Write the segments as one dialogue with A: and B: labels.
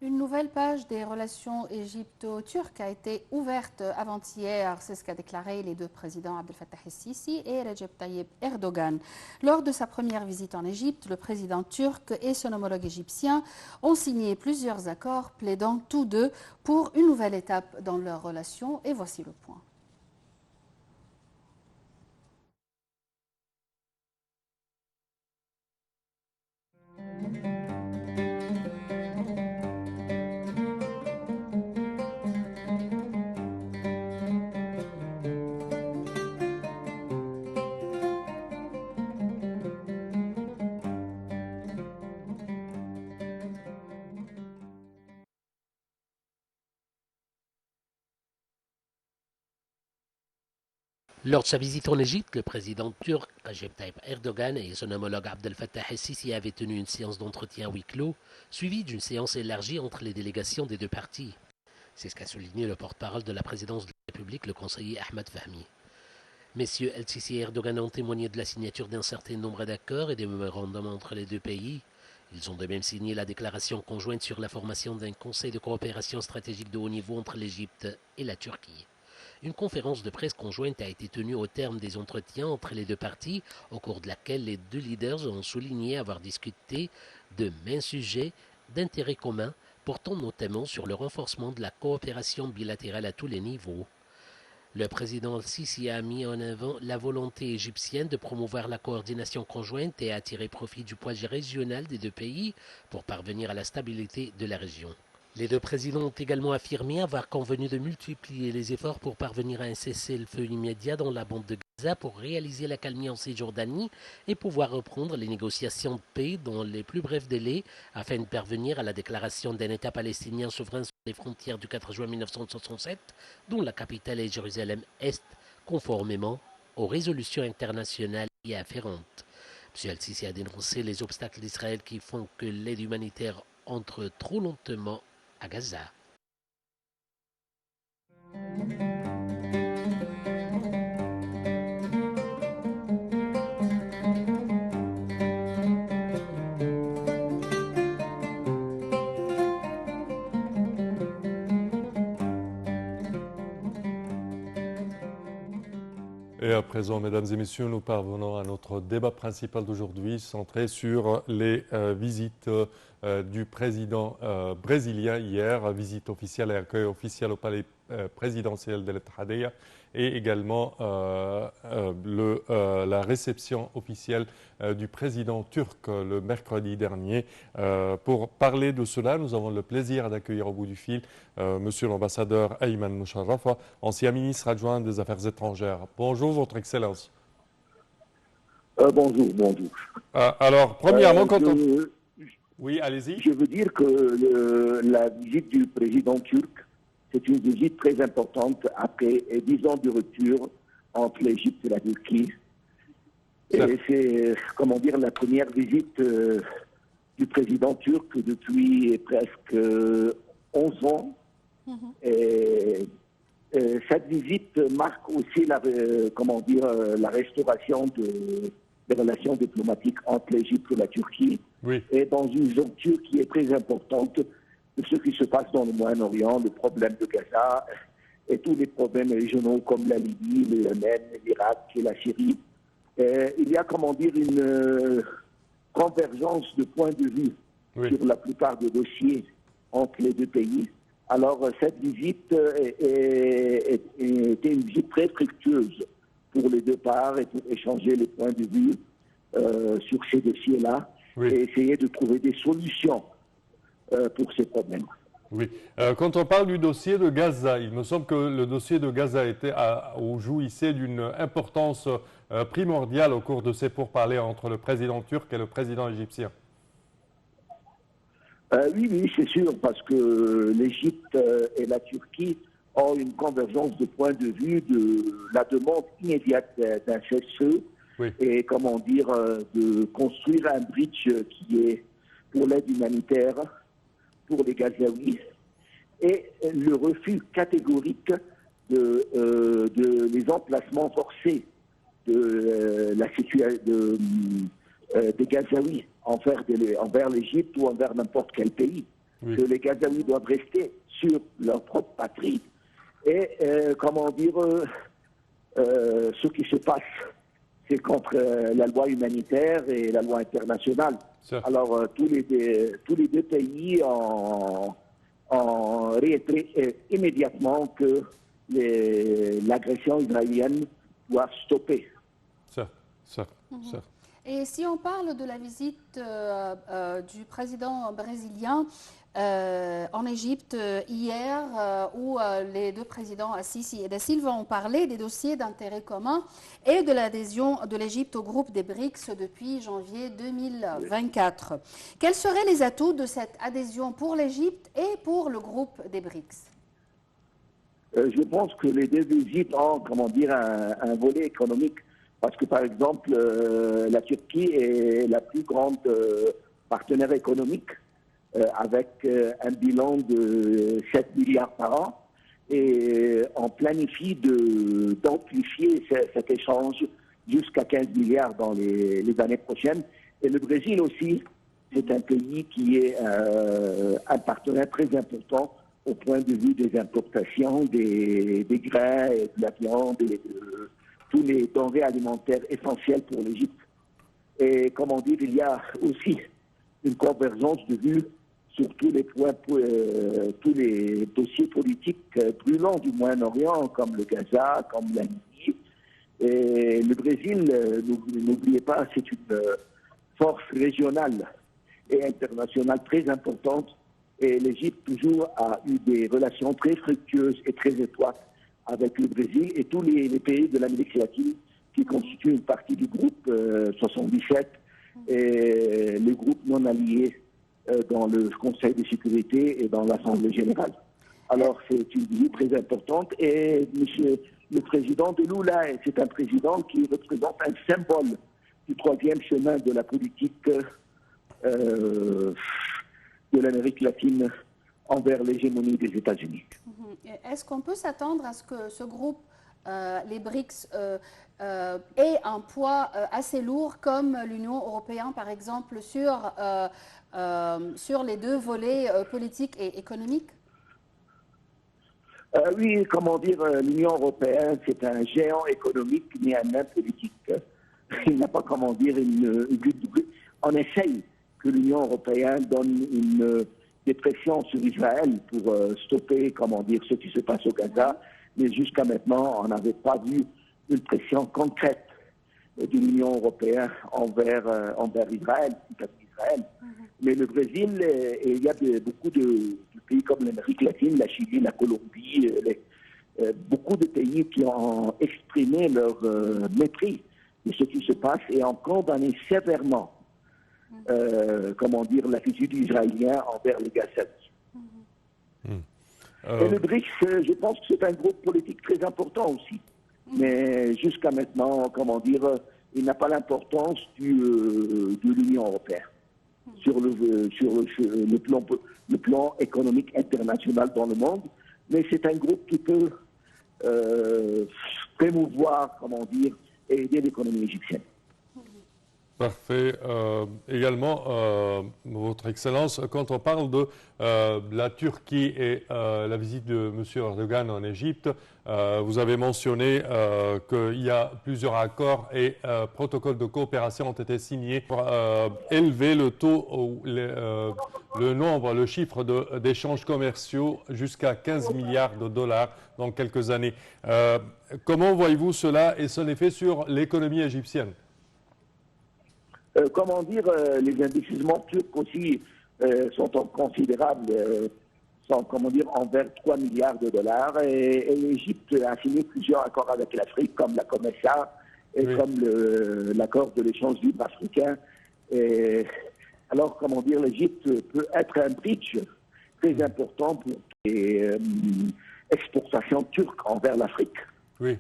A: Une nouvelle page des relations égypto-turques a été ouverte avant-hier. C'est ce qu'a déclaré les deux présidents Abdel Fattah el-Sisi et Recep Tayyip Erdogan. Lors de sa première visite en Égypte, le président turc et son homologue égyptien ont signé plusieurs accords plaidant tous deux pour une nouvelle étape dans leurs relations. Et voici le point.
B: Lors de sa visite en Égypte, le président turc Recep Tayyip Erdogan et son homologue Abdel Fattah el-Sisi avaient tenu une séance d'entretien à huis clos, suivie d'une séance élargie entre les délégations des deux parties. C'est ce qu'a souligné le porte-parole de la présidence de la République, le conseiller Ahmed Fahmi. Messieurs el-Sisi et Erdogan ont témoigné de la signature d'un certain nombre d'accords et des mémorandums entre les deux pays. Ils ont de même signé la déclaration conjointe sur la formation d'un conseil de coopération stratégique de haut niveau entre l'Égypte et la Turquie. Une conférence de presse conjointe a été tenue au terme des entretiens entre les deux parties, au cours de laquelle les deux leaders ont souligné avoir discuté de maints sujets d'intérêt commun, portant notamment sur le renforcement de la coopération bilatérale à tous les niveaux. Le président Sisi a mis en avant la volonté égyptienne de promouvoir la coordination conjointe et à tirer profit du poids régional des deux pays pour parvenir à la stabilité de la région. Les deux présidents ont également affirmé avoir convenu de multiplier les efforts pour parvenir à un cessez-le-feu immédiat dans la bande de Gaza pour réaliser l'accalmie en Cisjordanie et pouvoir reprendre les négociations de paix dans les plus brefs délais afin de parvenir à la déclaration d'un État palestinien souverain sur les frontières du 4 juin 1967, dont la capitale est Jérusalem-Est, conformément aux résolutions internationales y afférentes. M. Al-Sisi a dénoncé les obstacles d'Israël qui font que l'aide humanitaire entre trop lentement à Gaza.
C: Et à présent, mesdames et messieurs, nous parvenons à notre débat principal d'aujourd'hui, centré sur les visites du président brésilien hier, visite officielle et accueil officiel au palais présidentiel de l'Etihadiyya, et également la réception officielle du président turc le mercredi dernier. Pour parler de cela, nous avons le plaisir d'accueillir au bout du fil Monsieur l'ambassadeur Ayman Musharrafa, ancien ministre adjoint des Affaires étrangères. Bonjour, Votre Excellence.
D: Bonjour, bonjour.
C: Alors, premièrement, oui, allez-y.
D: Je veux dire que la visite du président turc, c'est une visite très importante après 10 ans de rupture entre l'Égypte et la Turquie. Et c'est, comment dire, la première visite du président turc depuis presque 11 ans. Et cette visite marque aussi la restauration des relations diplomatiques entre l'Égypte et la Turquie.
C: Oui.
D: Et dans une zone turque qui est très importante de ce qui se passe dans le Moyen-Orient, le problème de Gaza et tous les problèmes régionaux comme la Libye, le Yémen, l'Irak et la Syrie. Et il y a, une convergence de points de vue sur la plupart des dossiers entre les deux pays. Alors, cette visite était une visite très fructueuse pour les deux parts et pour échanger les points de vue sur ces dossiers-là et essayer de trouver des solutions pour ces problèmes.
C: Oui. Quand on parle du dossier de Gaza, il me semble que le dossier de Gaza jouissait d'une importance primordiale au cours de ces pourparlers entre le président turc et le président égyptien.
D: Oui, c'est sûr, parce que l'Égypte et la Turquie ont une convergence de points de vue de la demande immédiate d'un cessez-le-feu et, de construire un bridge qui est pour l'aide humanitaire pour les Gazaouis et le refus catégorique des emplacements forcés des Gazaouis envers l'Égypte ou envers n'importe quel pays.
C: Oui.
D: que les Gazaouis doivent rester sur leur propre patrie. Et, ce qui se passe, c'est contre la loi humanitaire et la loi internationale.
C: Certes.
D: Alors, tous les deux pays ont réitéré immédiatement que l'agression israélienne doit stopper.
C: Certes, certes, certes.
A: Et si on parle de la visite du président brésilien en Égypte hier, où les deux présidents Assisi et Da Silva ont parlé des dossiers d'intérêt commun et de l'adhésion de l'Égypte au groupe des BRICS depuis janvier 2024. Quels seraient les atouts de cette adhésion pour l'Égypte et pour le groupe des BRICS?
D: Je pense que les deux visites ont, un volet économique. Parce que, par exemple, la Turquie est la plus grande partenaire économique avec un bilan de 7 milliards par an. Et on planifie d'amplifier cet échange jusqu'à 15 milliards dans les années prochaines. Et le Brésil aussi, c'est un pays qui est un partenaire très important au point de vue des importations, des grains, de la viande et de tous les denrées alimentaires essentielles pour l'Égypte. Et il y a aussi une convergence de vues sur tous les points, tous les dossiers politiques brûlants du Moyen-Orient, comme le Gaza, comme la Libye. Et le Brésil, n'oubliez pas, c'est une force régionale et internationale très importante. Et l'Égypte toujours a eu des relations très fructueuses et très étroites avec le Brésil et tous les pays de l'Amérique latine qui constituent une partie du groupe 77 et le groupe non allié dans le Conseil de sécurité et dans l'Assemblée générale. Alors c'est une visite très importante et le président de Lula, c'est un président qui représente un symbole du troisième chemin de la politique de l'Amérique latine envers l'hégémonie des États-Unis.
A: Est-ce qu'on peut s'attendre à ce que ce groupe, les BRICS, ait un poids assez lourd comme l'Union européenne, par exemple, sur les deux volets politiques et économiques?
D: Oui, l'Union européenne, c'est un géant économique mais un nain politique. Il n'a pas, on essaye que l'Union européenne donne des pressions sur Israël pour stopper, ce qui se passe au Gaza. Mais jusqu'à maintenant, on n'avait pas vu une pression concrète de l'Union européenne envers Israël. Mais le Brésil, et il y a beaucoup de pays comme l'Amérique latine, la Chili, la Colombie, beaucoup de pays qui ont exprimé leur mépris de ce qui se passe et ont condamné sévèrement l'attitude israélienne envers les Gazaouis. Et le BRICS, je pense que c'est un groupe politique très important aussi. Mais jusqu'à maintenant, il n'a pas l'importance de l'Union européenne sur le plan économique international dans le monde. Mais c'est un groupe qui peut promouvoir, et aider l'économie égyptienne.
C: Parfait. Également, Votre Excellence, quand on parle de la Turquie et la visite de M. Erdogan en Égypte, vous avez mentionné qu'il y a plusieurs accords et protocoles de coopération ont été signés pour élever le taux, le chiffre d'échanges commerciaux jusqu'à 15 milliards de dollars dans quelques années. Comment voyez-vous cela et son effet sur l'économie égyptienne?
D: Les investissements turcs aussi sont considérables, envers 3 milliards de dollars. Et l'Égypte a signé plusieurs accords avec l'Afrique, comme la COMESA et comme l'accord de l'échange libre africain. Et alors, l'Égypte peut être un bridge très important pour les exportations turques envers l'Afrique.
C: Oui.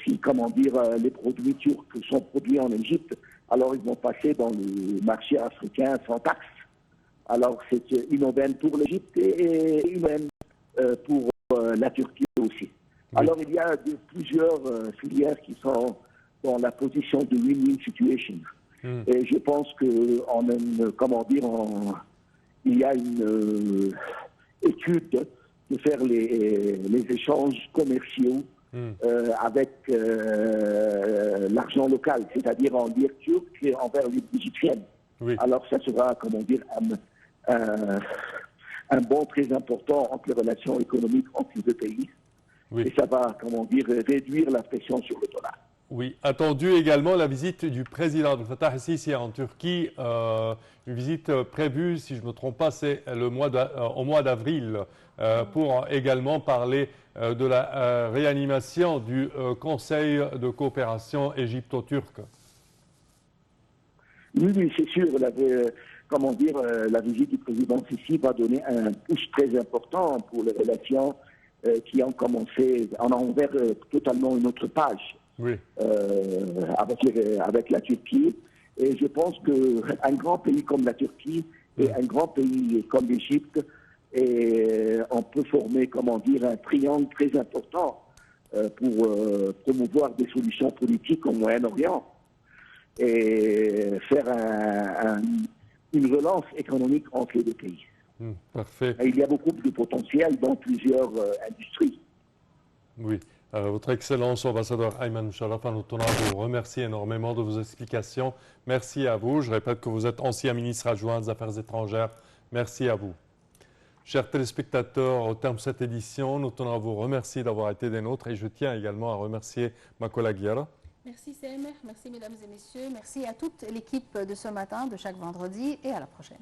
D: Si, les produits turcs sont produits en Égypte, alors ils vont passer dans le marché africain sans taxe. Alors c'est une aubaine pour l'Égypte et une aubaine pour la Turquie aussi. Oui. Alors il y a plusieurs filières qui sont dans la position de win-win situation. Et je pense il y a une étude de faire les échanges commerciaux avec l'argent local, c'est-à-dire en lire turc et envers les égyptiennes.
C: Oui.
D: Alors ça sera, comment dire, un bond très important entre les relations économiques entre les deux pays.
C: Oui.
D: Et ça va, comment dire, réduire la pression sur le dollar.
C: Oui, attendu également la visite du président Abdel Fattah el-Sisi en Turquie, une visite prévue, si je ne me trompe pas, c'est au mois d'avril, pour également parler de la réanimation du Conseil de coopération égypto-turque.
D: Oui, c'est sûr. Comment dire, la visite du président Sisi va donner un push très important pour les relations qui ont commencé, on a ouvert totalement une autre page.
C: Oui.
D: Avec la Turquie. Et je pense qu'un grand pays comme la Turquie et un grand pays comme l'Égypte, on peut former, comment dire, un triangle très important pour promouvoir des solutions politiques au Moyen-Orient et faire une relance économique entre les deux pays.
C: Parfait.
D: Et il y a beaucoup de potentiel dans plusieurs industries.
C: Oui. Votre Excellence, ambassadeur Ayman Moucharafa, nous tenons à vous remercier énormément de vos explications. Merci à vous. Je répète que vous êtes ancien ministre adjoint des Affaires étrangères. Merci à vous. Chers téléspectateurs, au terme de cette édition, nous tenons à vous remercier d'avoir été des nôtres et je tiens également à remercier ma collègue Yara.
A: Merci Semer, merci mesdames et messieurs, merci à toute l'équipe de ce matin, de chaque vendredi et à la prochaine.